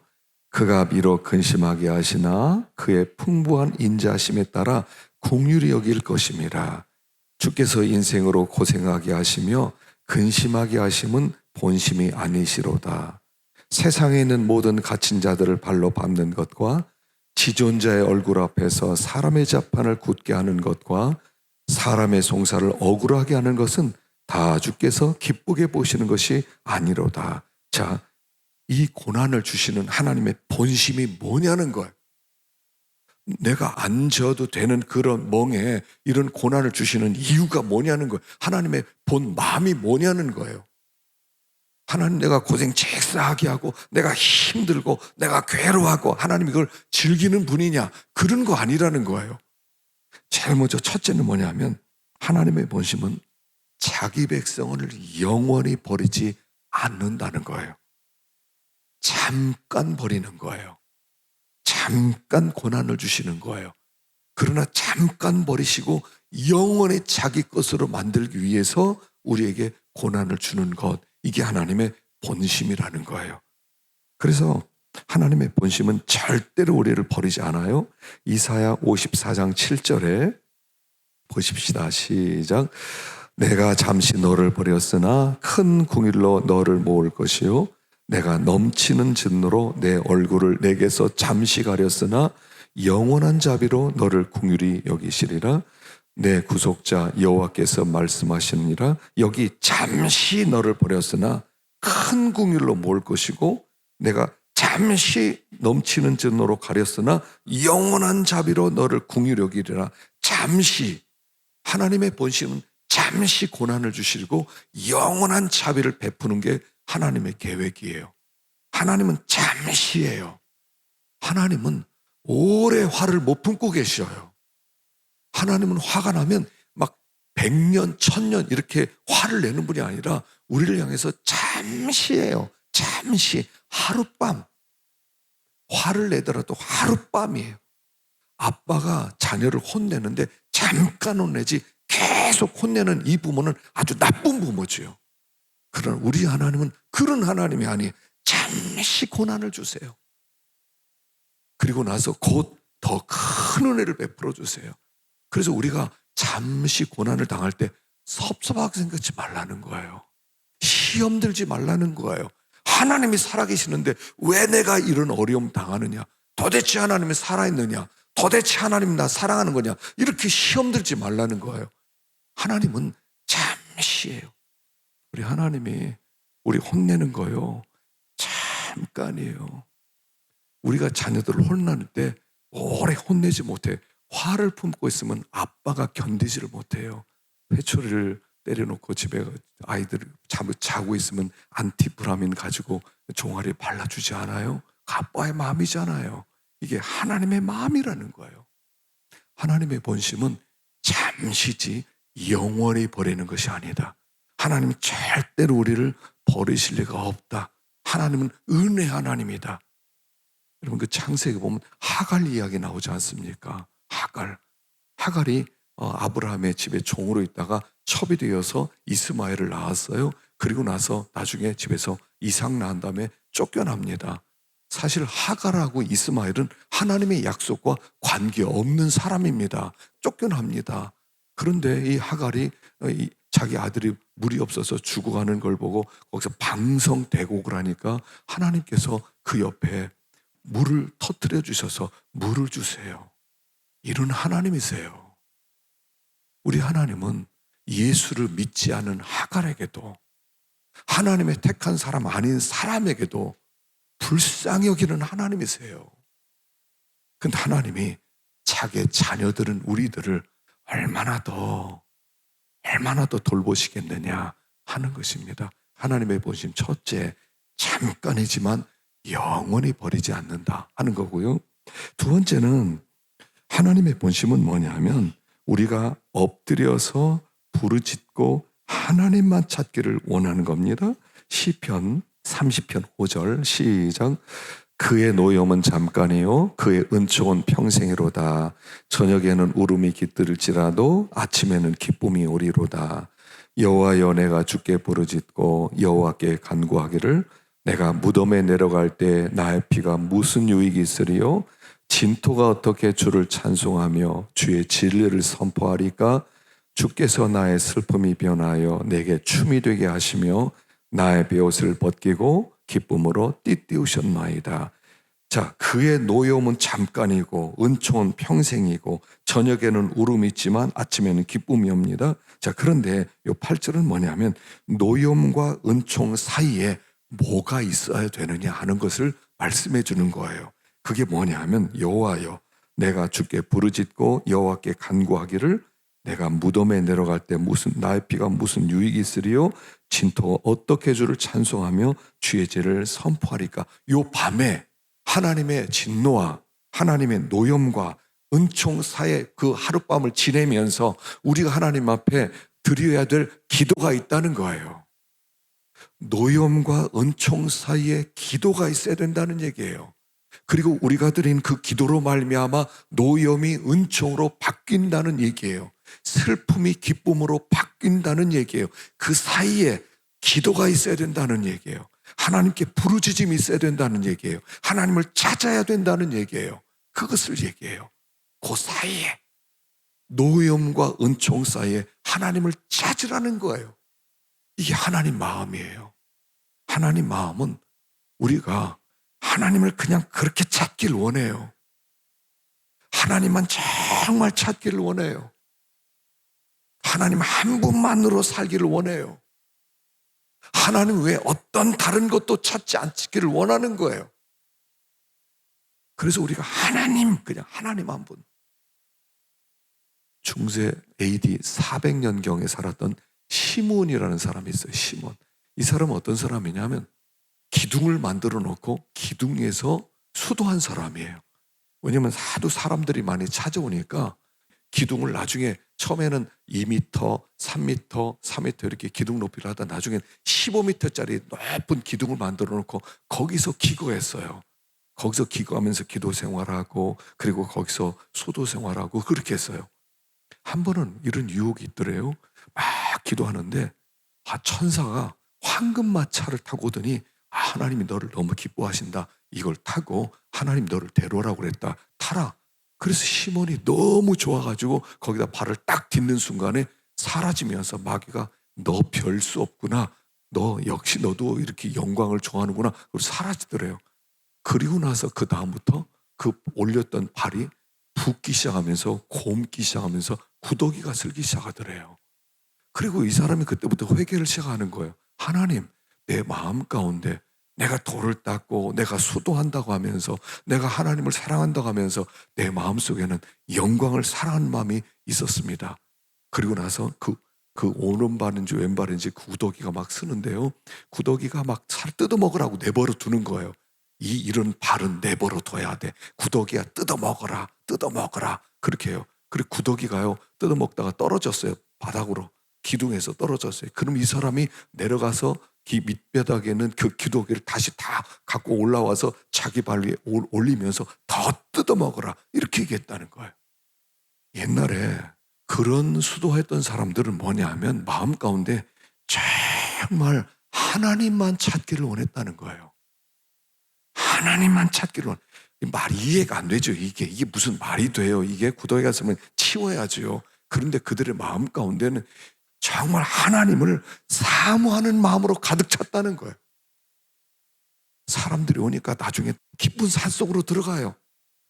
그가 비록 근심하게 하시나 그의 풍부한 인자하심에 따라 긍휼히 여길 것임이라. 주께서 인생으로 고생하게 하시며 근심하게 하심은 본심이 아니시로다. 세상에 있는 모든 갇힌 자들을 발로 밟는 것과 지존자의 얼굴 앞에서 사람의 자판을 굳게 하는 것과 사람의 송사를 억울하게 하는 것은 다 주께서 기쁘게 보시는 것이 아니로다. 자, 이 고난을 주시는 하나님의 본심이 뭐냐는 거예요. 내가 안 져도 되는 그런 멍에 이런 고난을 주시는 이유가 뭐냐는 거예요. 하나님의 본 마음이 뭐냐는 거예요. 하나님, 내가 고생 잭싸하게 하고 내가 힘들고 내가 괴로워하고 하나님이 그걸 즐기는 분이냐, 그런 거 아니라는 거예요. 제일 먼저 첫째는 뭐냐면 하나님의 본심은 자기 백성을 영원히 버리지 않는다는 거예요. 잠깐 버리는 거예요. 잠깐 고난을 주시는 거예요. 그러나 잠깐 버리시고 영원히 자기 것으로 만들기 위해서 우리에게 고난을 주는 것, 이게 하나님의 본심이라는 거예요. 그래서 하나님의 본심은 절대로 우리를 버리지 않아요. 이사야 54장 7절에 보십시다. 시작. 내가 잠시 너를 버렸으나 큰 궁일로 너를 모을 것이요 내가 넘치는 진노로 내 얼굴을 내게서 잠시 가렸으나 영원한 자비로 너를 긍휼히 여기시리라. 내 구속자 여호와께서 말씀하시느니라. 여기 잠시 너를 버렸으나 큰 긍휼로 모을 것이고 내가 잠시 넘치는 진노로 가렸으나 영원한 자비로 너를 긍휼히 여기리라. 잠시, 하나님의 본심은 잠시 고난을 주시고 영원한 자비를 베푸는 게 하나님의 계획이에요. 하나님은 잠시예요. 하나님은 오래 화를 못 품고 계셔요. 하나님은 화가 나면 막 100년, 1000년 이렇게 화를 내는 분이 아니라 우리를 향해서 잠시예요. 잠시, 하룻밤. 화를 내더라도 하룻밤이에요. 아빠가 자녀를 혼내는데 잠깐 혼내지 계속 혼내는 이 부모는 아주 나쁜 부모지요. 그러나 우리 하나님은 그런 하나님이 아니에요. 잠시 고난을 주세요. 그리고 나서 곧 더 큰 은혜를 베풀어 주세요. 그래서 우리가 잠시 고난을 당할 때 섭섭하게 생각지 말라는 거예요. 시험 들지 말라는 거예요. 하나님이 살아계시는데 왜 내가 이런 어려움 당하느냐? 도대체 하나님이 살아있느냐? 도대체 하나님이 나 사랑하는 거냐? 이렇게 시험 들지 말라는 거예요. 하나님은 잠시예요. 우리 하나님이 우리 혼내는 거요, 잠깐이에요. 우리가 자녀들을 혼낼 때 오래 혼내지 못해. 화를 품고 있으면 아빠가 견디지를 못해요. 회초리를 때려놓고 집에 아이들을 자고 있으면 안티브라민 가지고 종아리에 발라주지 않아요? 아빠의 마음이잖아요. 이게 하나님의 마음이라는 거예요. 하나님의 본심은 잠시지 영원히 버리는 것이 아니다. 하나님은 절대로 우리를 버리실 리가 없다. 하나님은 은혜 하나님이다. 여러분, 그 창세기 보면 하갈 이야기 나오지 않습니까? 하갈이 아브라함의 집에 종으로 있다가 첩이 되어서 이스마엘을 낳았어요. 그리고 나서 나중에 집에서 이삭 낳은 다음에 쫓겨납니다. 사실 하갈하고 이스마엘은 하나님의 약속과 관계없는 사람입니다. 쫓겨납니다. 그런데 이 하갈이 자기 아들이 물이 없어서 죽어가는 걸 보고 거기서 방성대곡을 하니까 하나님께서 그 옆에 물을 터뜨려 주셔서 물을 주세요. 이런 하나님이세요. 우리 하나님은 예수를 믿지 않은 하갈에게도, 하나님의 택한 사람 아닌 사람에게도 불쌍히 여기는 하나님이세요. 근데 하나님이 자기의 자녀들은 우리들을 얼마나 더 돌보시겠느냐 하는 것입니다. 하나님의 보심 첫째, 잠깐이지만 영원히 버리지 않는다 하는 거고요. 두 번째는 하나님의 본심은 뭐냐 하면 우리가 엎드려서 부르짖고 하나님만 찾기를 원하는 겁니다. 시편 30편 5절 시작. 그의 노염은 잠깐이요 그의 은총은 평생이로다. 저녁에는 울음이 깃들을지라도 아침에는 기쁨이 오리로다. 여호와여 내가 주께 부르짖고 여호와께 간구하기를 내가 무덤에 내려갈 때 나의 피가 무슨 유익이 있으리요? 진토가 어떻게 주를 찬송하며 주의 진리를 선포하리까? 주께서 나의 슬픔이 변하여 내게 춤이 되게 하시며 나의 베옷을 벗기고 기쁨으로 띠띠우셨나이다. 자, 그의 노여움은 잠깐이고 은총은 평생이고 저녁에는 울음이 있지만 아침에는 기쁨이 옵니다. 자, 그런데 이 8절은 뭐냐면 노여움과 은총 사이에 뭐가 있어야 되느냐 하는 것을 말씀해 주는 거예요. 그게 뭐냐 하면 여호와여 내가 주께 부르짖고 여호와께 간구하기를 내가 무덤에 내려갈 때 나의 피가 무슨 유익이 있으리요? 진토가 어떻게 주를 찬송하며 주의 죄를 선포하리까? 요 밤에 하나님의 진노와 하나님의 노염과 은총 사이에 그 하룻밤을 지내면서 우리가 하나님 앞에 드려야 될 기도가 있다는 거예요. 노염과 은총 사이에 기도가 있어야 된다는 얘기예요. 그리고 우리가 드린 그 기도로 말미암아 노염이 은총으로 바뀐다는 얘기예요. 슬픔이 기쁨으로 바뀐다는 얘기예요. 그 사이에 기도가 있어야 된다는 얘기예요. 하나님께 부르짖음이 있어야 된다는 얘기예요. 하나님을 찾아야 된다는 얘기예요. 그것을 얘기해요. 그 사이에 노염과 은총 사이에 하나님을 찾으라는 거예요. 이게 하나님 마음이에요. 하나님 마음은 우리가 하나님을 그냥 그렇게 찾길 원해요. 하나님만 정말 찾기를 원해요. 하나님 한 분만으로 살기를 원해요. 하나님 외에 어떤 다른 것도 찾지 않기를 원하는 거예요. 그래서 우리가 하나님, 그냥 하나님 한 분. 중세 AD 400년경에 살았던 시몬이라는 사람이 있어요. 시몬. 이 사람은 어떤 사람이냐면 기둥을 만들어 놓고 기둥에서 수도한 사람이에요. 왜냐하면 하도 사람들이 많이 찾아오니까 기둥을 나중에 처음에는 2m, 3m, 4m 이렇게 기둥 높이를 하다 나중엔 15m짜리 높은 기둥을 만들어 놓고 거기서 기거했어요. 거기서 기거하면서 기도 생활하고 그리고 거기서 수도 생활하고 그렇게 했어요. 한 번은 이런 유혹이 있더래요. 막 기도하는데 천사가 황금마차를 타고 오더니 하나님이 너를 너무 기뻐하신다. 이걸 타고 하나님 너를 데려오라고 그랬다. 타라. 그래서 시몬이 너무 좋아가지고 거기다 발을 딱 딛는 순간에 사라지면서 마귀가 너 별 수 없구나. 너 역시 너도 이렇게 영광을 좋아하는구나. 그리고 사라지더래요. 그리고 나서 그 다음부터 그 올렸던 발이 붓기 시작하면서 곪기 시작하면서 구더기가 슬기 시작하더래요. 그리고 이 사람이 그때부터 회개를 시작하는 거예요. 하나님, 내 마음 가운데 내가 돌을 닦고 내가 수도한다고 하면서 내가 하나님을 사랑한다고 하면서 내 마음속에는 영광을 사랑하는 마음이 있었습니다. 그리고 나서 그 오른발인지 왼발인지 구더기가 막 쓰는데요. 구더기가 막 살 뜯어먹으라고 내버려 두는 거예요. 이런 발은 내버려 둬야 돼. 구더기야 뜯어먹어라. 뜯어먹어라. 그렇게 해요. 그리고 구더기가요. 뜯어먹다가 떨어졌어요. 바닥으로. 기둥에서 떨어졌어요. 그럼 이 사람이 내려가서 밑바닥에 있는 그 기도기를 다시 다 갖고 올라와서 자기 발 위에 올리면서 더 뜯어먹어라. 이렇게 얘기했다는 거예요. 옛날에 그런 수도했던 사람들은 뭐냐 하면 마음 가운데 정말 하나님만 찾기를 원했다는 거예요. 하나님만 찾기를 원. 말이 이해가 안 되죠. 이게 무슨 말이 돼요. 이게 구더기가 있으면 치워야죠. 그런데 그들의 마음 가운데는 정말 하나님을 사모하는 마음으로 가득 찼다는 거예요. 사람들이 오니까 나중에 깊은 산속으로 들어가요.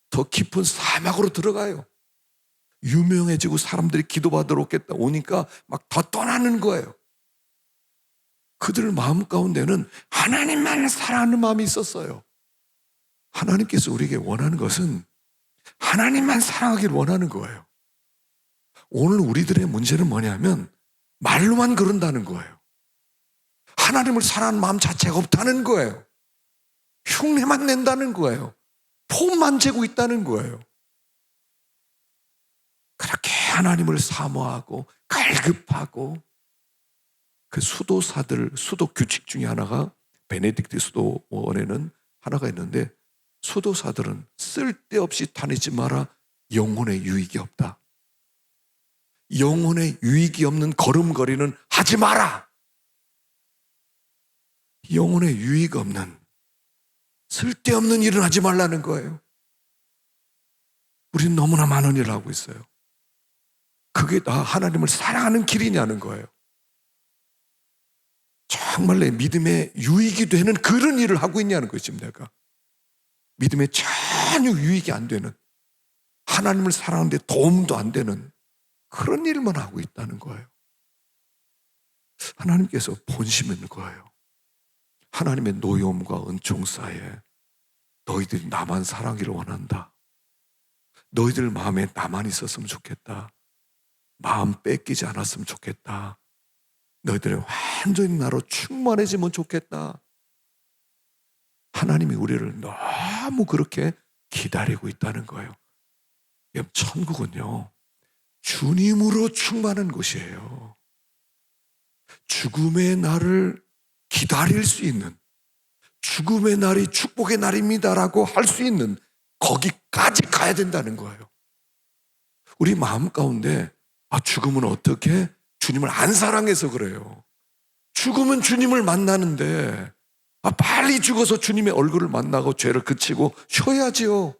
더 깊은 사막으로 들어가요. 유명해지고 사람들이 기도받으러 오니까 막 더 떠나는 거예요. 그들 마음 가운데는 하나님만 사랑하는 마음이 있었어요. 하나님께서 우리에게 원하는 것은 하나님만 사랑하기를 원하는 거예요. 오늘 우리들의 문제는 뭐냐면 말로만 그런다는 거예요. 하나님을 사랑하는 마음 자체가 없다는 거예요. 흉내만 낸다는 거예요. 폼만 재고 있다는 거예요. 그렇게 하나님을 사모하고 갈급하고 그 수도 규칙 중에 하나가 베네딕트 수도원에는 하나가 있는데 수도사들은 쓸데없이 다니지 마라. 영혼의 유익이 없다. 영혼의 유익이 없는 걸음걸이는 하지 마라. 영혼의 유익 없는 쓸데없는 일은 하지 말라는 거예요. 우리는 너무나 많은 일을 하고 있어요. 그게 다 하나님을 사랑하는 길이냐는 거예요. 정말 내 믿음에 유익이 되는 그런 일을 하고 있냐는 거예요. 지금 내가 믿음에 전혀 유익이 안 되는, 하나님을 사랑하는데 도움도 안 되는 그런 일만 하고 있다는 거예요. 하나님께서 본심인 거예요. 하나님의 노여움과 은총 사이에 너희들이 나만 사랑하기를 원한다. 너희들 마음에 나만 있었으면 좋겠다. 마음 뺏기지 않았으면 좋겠다. 너희들이 완전히 나로 충만해지면 좋겠다. 하나님이 우리를 너무 그렇게 기다리고 있다는 거예요. 천국은요, 주님으로 충만한 곳이에요. 죽음의 날을 기다릴 수 있는, 죽음의 날이 축복의 날입니다라고 할 수 있는 거기까지 가야 된다는 거예요. 우리 마음 가운데 죽음은 어떻게? 주님을 안 사랑해서 그래요. 죽음은 주님을 만나는데 빨리 죽어서 주님의 얼굴을 만나고 죄를 그치고 쉬어야지요.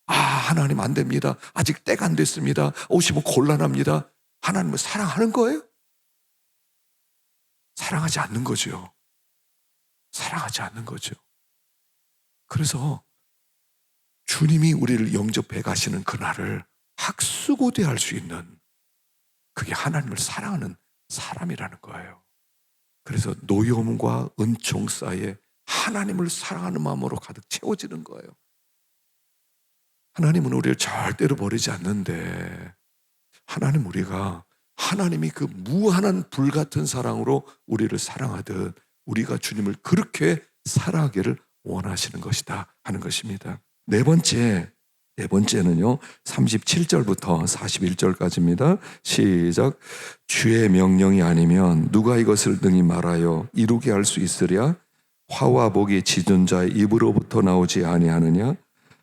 하나님 안 됩니다. 아직 때가 안 됐습니다. 오시면 곤란합니다. 하나님을 사랑하는 거예요? 사랑하지 않는 거죠. 사랑하지 않는 거죠. 그래서 주님이 우리를 영접해 가시는 그날을 학수고대할 수 있는, 그게 하나님을 사랑하는 사람이라는 거예요. 그래서 노여움과 은총 사이에 하나님을 사랑하는 마음으로 가득 채워지는 거예요. 하나님은 우리를 절대로 버리지 않는데, 하나님이 그 무한한 불같은 사랑으로 우리를 사랑하듯 우리가 주님을 그렇게 사랑하기를 원하시는 것이다 하는 것입니다. 네 번째는요, 37절부터 41절까지입니다. 시작. 주의 명령이 아니면 누가 이것을 능히 말하여 이루게 할 수 있으랴? 화와 복이 지존자의 입으로부터 나오지 아니하느냐?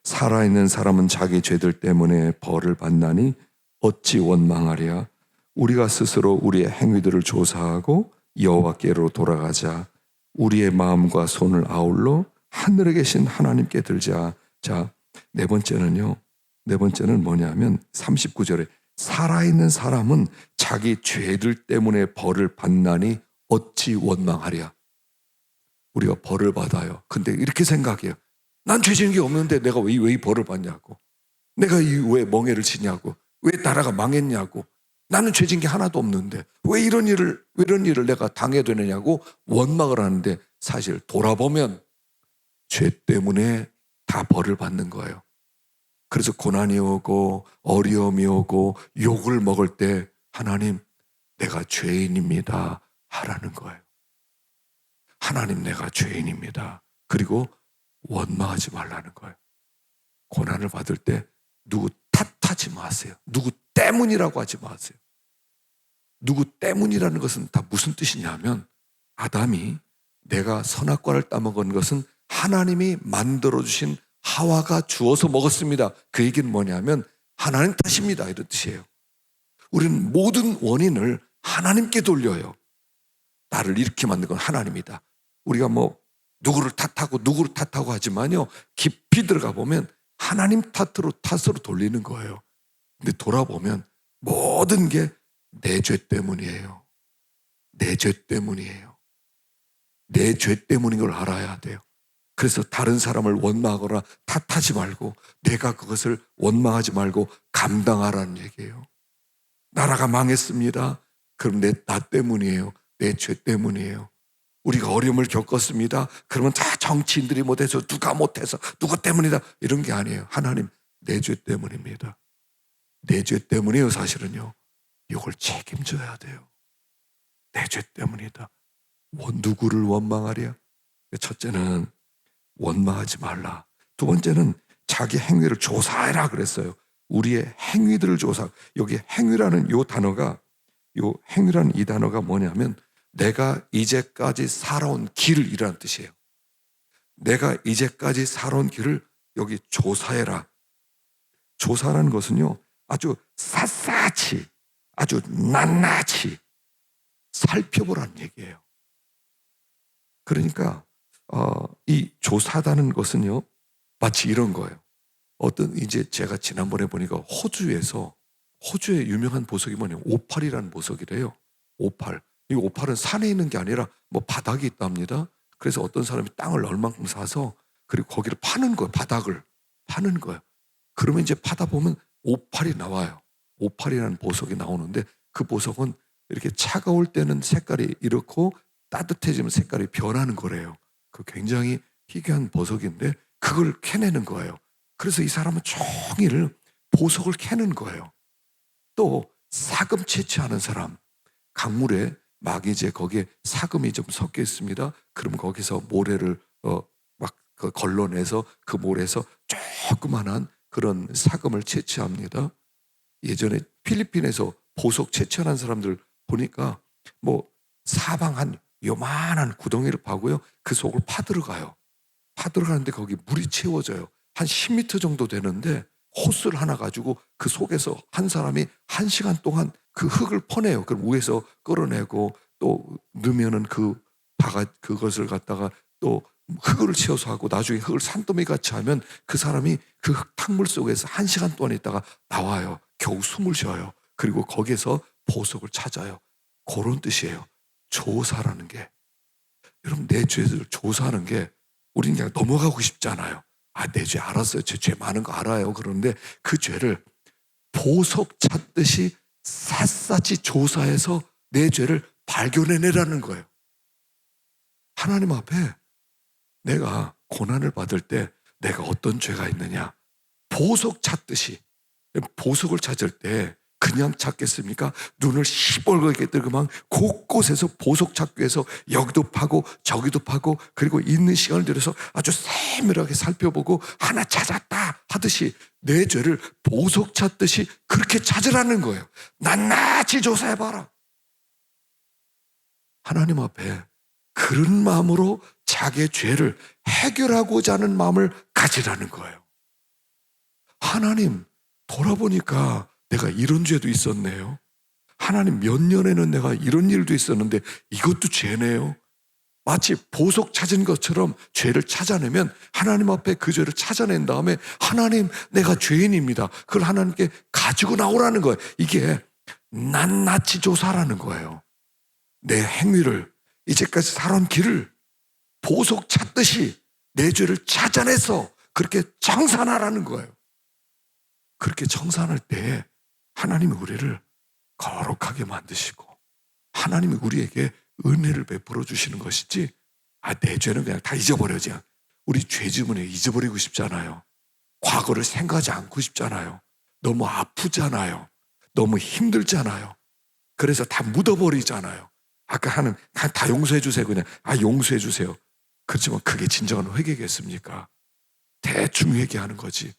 살아있는 사람은 자기 죄들 때문에 벌을 받나니 어찌 원망하랴? 우리가 스스로 우리의 행위들을 조사하고 여호와께로 돌아가자. 우리의 마음과 손을 아울러 하늘에 계신 하나님께 들자. 자, 네 번째는 뭐냐면 39절에 살아있는 사람은 자기 죄들 때문에 벌을 받나니 어찌 원망하랴. 우리가 벌을 받아요. 근데 이렇게 생각해요. 난 죄 지은 게 없는데 내가 왜 이 벌을 받냐고. 내가 왜 멍해를 치냐고. 왜 나라가 망했냐고. 나는 죄 지은 게 하나도 없는데 왜 이런 일을 내가 당해야 되느냐고 원망을 하는데, 사실 돌아보면 죄 때문에 다 벌을 받는 거예요. 그래서 고난이 오고 어려움이 오고 욕을 먹을 때 하나님, 내가 죄인입니다 하라는 거예요. 하나님, 내가 죄인입니다. 그리고 원망하지 말라는 거예요. 고난을 받을 때 누구 탓하지 마세요. 누구 때문이라고 하지 마세요. 누구 때문이라는 것은 다 무슨 뜻이냐면, 아담이 내가 선악과를 따먹은 것은 하나님이 만들어주신 하와가 주어서 먹었습니다. 그 얘기는 뭐냐면 하나님 탓입니다, 이런 뜻이에요. 우리는 모든 원인을 하나님께 돌려요. 나를 이렇게 만든 건 하나님이다. 우리가 누구를 탓하고 하지만요, 깊이 들어가 보면 하나님 탓으로 돌리는 거예요. 근데 돌아보면 모든 게 내 죄 때문이에요. 내 죄 때문이에요. 내 죄 때문인 걸 알아야 돼요. 그래서 다른 사람을 원망하거나 탓하지 말고 내가 그것을 원망하지 말고 감당하라는 얘기예요. 나라가 망했습니다. 그럼 나 때문이에요. 내 죄 때문이에요. 우리가 어려움을 겪었습니다. 그러면 다 정치인들이 못해서, 누가 못해서, 누구 때문이다, 이런 게 아니에요. 하나님, 내 죄 때문입니다. 내 죄 때문이에요. 사실은요, 이걸 책임져야 돼요. 내 죄 때문이다. 누구를 원망하랴? 첫째는 원망하지 말라. 두 번째는 자기 행위를 조사해라 그랬어요. 우리의 행위들을 조사. 여기 행위라는 이 단어가 뭐냐면 내가 이제까지 살아온 길이라는 뜻이에요. 내가 이제까지 살아온 길을 여기 조사해라. 조사라는 것은요, 아주 샅샅이, 아주 낱낱이 살펴보라는 얘기예요. 그러니까 이 조사하다는 것은요, 마치 이런 거예요. 이제 제가 지난번에 보니까 호주의 유명한 보석이 뭐냐면 오팔이라는 보석이래요. 오팔. 이 오팔은 산에 있는 게 아니라 바닥에 있답니다. 그래서 어떤 사람이 땅을 얼만큼 사서 그리고 거기를 파는 거예요. 바닥을 파는 거예요. 그러면 이제 파다 보면 오팔이 나와요. 오팔이라는 보석이 나오는데, 그 보석은 이렇게 차가울 때는 색깔이 이렇고 따뜻해지면 색깔이 변하는 거래요. 그 굉장히 희귀한 보석인데 그걸 캐내는 거예요. 그래서 이 사람은 종일 보석을 캐는 거예요. 또 사금 채취하는 사람, 강물에 막 이제 거기에 사금이 좀 섞여 있습니다. 그럼 거기서 모래를 걸러내서 그 모래에서 조그만한 그런 사금을 채취합니다. 예전에 필리핀에서 보석 채취하는 사람들 보니까 사방 한 요만한 구덩이를 파고요, 그 속을 파들어가요. 파들어가는데 거기 물이 채워져요. 한 10m 정도 되는데 호스를 하나 가지고 그 속에서 한 사람이 1시간 동안 그 흙을 퍼내요. 그럼 위에서 끌어내고 또 넣으면은 그것을 갖다가 또 흙을 채워서 하고 나중에 흙을 산더미 같이 하면 그 사람이 그 흙탕물 속에서 1시간 동안 있다가 나와요. 겨우 숨을 쉬어요. 그리고 거기에서 보석을 찾아요. 그런 뜻이에요. 조사라는 게. 여러분, 내 죄를 조사하는 게 우리는 그냥 넘어가고 싶잖아요. 내 죄 알았어요. 제 죄 많은 거 알아요. 그런데 그 죄를 보석 찾듯이 샅샅이 조사해서 내 죄를 발견해내라는 거예요. 하나님 앞에 내가 고난을 받을 때 내가 어떤 죄가 있느냐, 보석 찾듯이, 보석을 찾을 때 그냥 찾겠습니까? 눈을 시뻘겋게 뜨고 막 곳곳에서 보석 찾기 위해서 여기도 파고 저기도 파고, 그리고 있는 시간을 들여서 아주 세밀하게 살펴보고 하나 찾았다 하듯이 내 죄를 보석 찾듯이 그렇게 찾으라는 거예요. 낱낱이 조사해봐라. 하나님 앞에 그런 마음으로 자기의 죄를 해결하고자 하는 마음을 가지라는 거예요. 하나님, 돌아보니까 내가 이런 죄도 있었네요. 하나님, 몇 년에는 내가 이런 일도 있었는데 이것도 죄네요. 마치 보석 찾은 것처럼 죄를 찾아내면 하나님 앞에 그 죄를 찾아낸 다음에 하나님, 내가 죄인입니다. 그걸 하나님께 가지고 나오라는 거예요. 이게 낱낱이 조사라는 거예요. 내 행위를, 이제까지 살아온 길을 보석 찾듯이 내 죄를 찾아내서 그렇게 청산하라는 거예요. 그렇게 청산할 때 하나님이 우리를 거룩하게 만드시고 하나님이 우리에게 은혜를 베풀어 주시는 것이지, 내 죄는 그냥 다 잊어버려지. 우리 죄 지문에 잊어버리고 싶잖아요. 과거를 생각하지 않고 싶잖아요. 너무 아프잖아요. 너무 힘들잖아요. 그래서 다 묻어버리잖아요. 아까 하는 다 용서해 주세요. 그냥 용서해 주세요. 그렇지만 그게 진정한 회개겠습니까? 대충 회개하는 거지.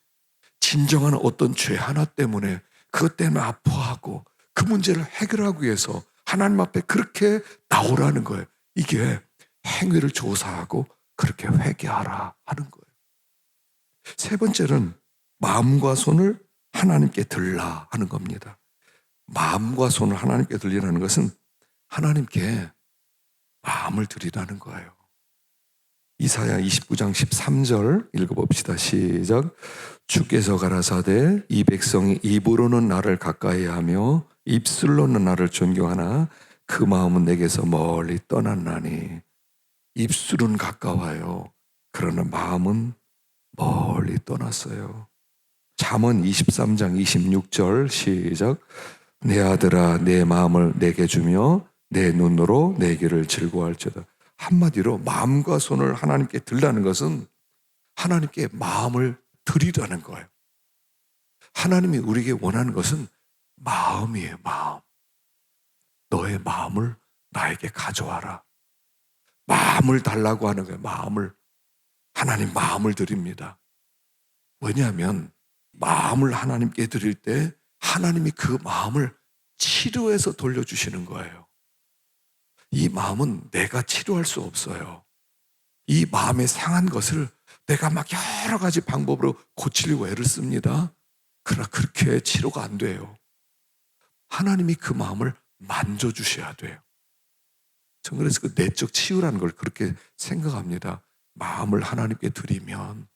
진정한 어떤 죄 하나 때문에, 그것 때문에 아파하고 그 문제를 해결하기 위해서 하나님 앞에 그렇게 나오라는 거예요. 이게 행위를 조사하고 그렇게 회개하라 하는 거예요. 세 번째는 마음과 손을 하나님께 들라 하는 겁니다. 마음과 손을 하나님께 들리라는 것은 하나님께 마음을 드리라는 거예요. 이사야 29장 13절 읽어봅시다. 시작. 주께서 가라사대 이 백성이 입으로는 나를 가까이 하며 입술로는 나를 존경하나 그 마음은 내게서 멀리 떠났나니. 입술은 가까워요. 그러나 마음은 멀리 떠났어요. 잠언 23장 26절 시작. 내 아들아 내 마음을 내게 주며 내 눈으로 내 길을 즐거워할지어다. 한마디로 마음과 손을 하나님께 들라는 것은 하나님께 마음을 드리라는 거예요. 하나님이 우리에게 원하는 것은 마음이에요. 마음. 너의 마음을 나에게 가져와라. 마음을 달라고 하는 거예요. 마음을. 하나님 마음을 드립니다. 왜냐하면 마음을 하나님께 드릴 때 하나님이 그 마음을 치료해서 돌려주시는 거예요. 이 마음은 내가 치료할 수 없어요. 이 마음의 상한 것을 내가 막 여러 가지 방법으로 고치려고 애를 씁니다. 그러나 그렇게 치료가 안 돼요. 하나님이 그 마음을 만져주셔야 돼요. 저는 그래서 그 내적 치유라는 걸 그렇게 생각합니다. 마음을 하나님께 드리면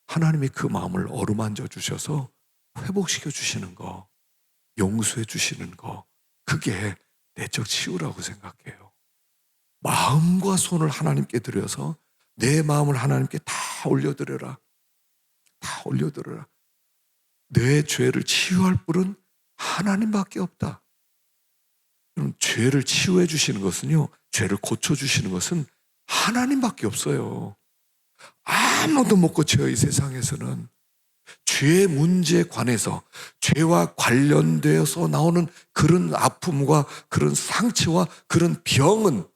하나님이 그 마음을 어루만져 주셔서 회복시켜 주시는 거, 용서해 주시는 거, 그게 내적 치유라고 생각해요. 마음과 손을 하나님께 드려서 내 마음을 하나님께 다 올려드려라. 다 올려드려라. 내 죄를 치유할 분은 하나님밖에 없다. 그럼 죄를 치유해 주시는 것은요, 죄를 고쳐주시는 것은 하나님밖에 없어요. 아무도 못 고쳐요. 이 세상에서는. 죄 문제에 관해서, 죄와 관련되어서 나오는 그런 아픔과 그런 상처와 그런 병은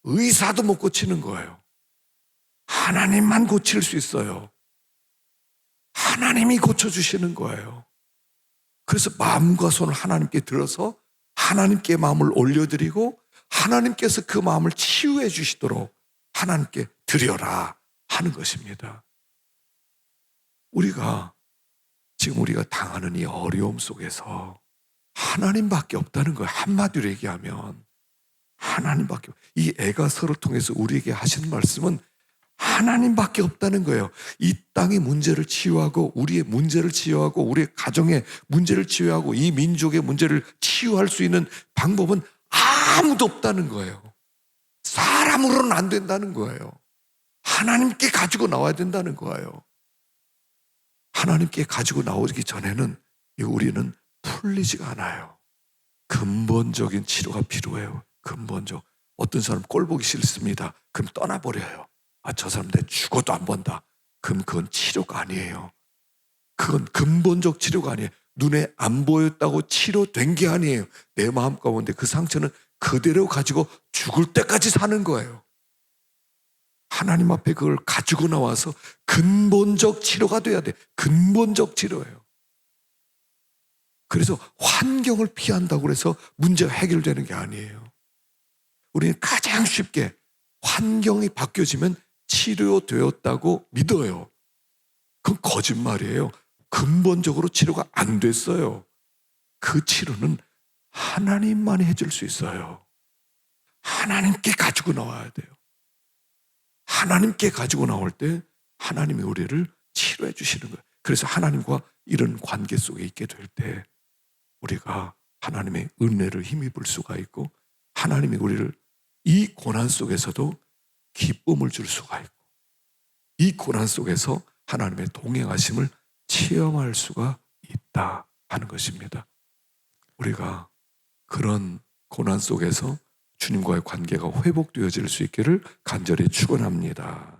의사도 못 고치는 거예요. 하나님만 고칠 수 있어요. 하나님이 고쳐주시는 거예요. 그래서 마음과 손을 하나님께 들어서 하나님께 마음을 올려드리고 하나님께서 그 마음을 치유해 주시도록 하나님께 드려라 하는 것입니다. 지금 우리가 당하는 이 어려움 속에서 하나님밖에 없다는 거예요. 한마디로 얘기하면 하나님밖에. 이 에가서를 통해서 우리에게 하시는 말씀은 하나님밖에 없다는 거예요. 이 땅의 문제를 치유하고 우리의 문제를 치유하고 우리의 가정의 문제를 치유하고 이 민족의 문제를 치유할 수 있는 방법은 아무도 없다는 거예요. 사람으로는 안 된다는 거예요. 하나님께 가지고 나와야 된다는 거예요. 하나님께 가지고 나오기 전에는 우리는 풀리지가 않아요. 근본적인 치료가 필요해요. 근본적. 어떤 사람 꼴 보기 싫습니다. 그럼 떠나버려요. 저 사람 내 죽어도 안 본다. 그럼 그건 치료가 아니에요. 그건 근본적 치료가 아니에요. 눈에 안 보였다고 치료된 게 아니에요. 내 마음 가운데 그 상처는 그대로 가지고 죽을 때까지 사는 거예요. 하나님 앞에 그걸 가지고 나와서 근본적 치료가 돼야 돼. 근본적 치료예요. 그래서 환경을 피한다고 해서 문제가 해결되는 게 아니에요. 우리는 가장 쉽게 환경이 바뀌어지면 치료되었다고 믿어요. 그건 거짓말이에요. 근본적으로 치료가 안 됐어요. 그 치료는 하나님만이 해줄 수 있어요. 하나님께 가지고 나와야 돼요. 하나님께 가지고 나올 때 하나님이 우리를 치료해 주시는 거예요. 그래서 하나님과 이런 관계 속에 있게 될 때 우리가 하나님의 은혜를 힘입을 수가 있고 하나님이 우리를 이 고난 속에서도 기쁨을 줄 수가 있고 이 고난 속에서 하나님의 동행하심을 체험할 수가 있다 하는 것입니다. 우리가 그런 고난 속에서 주님과의 관계가 회복되어질 수 있기를 간절히 축원합니다.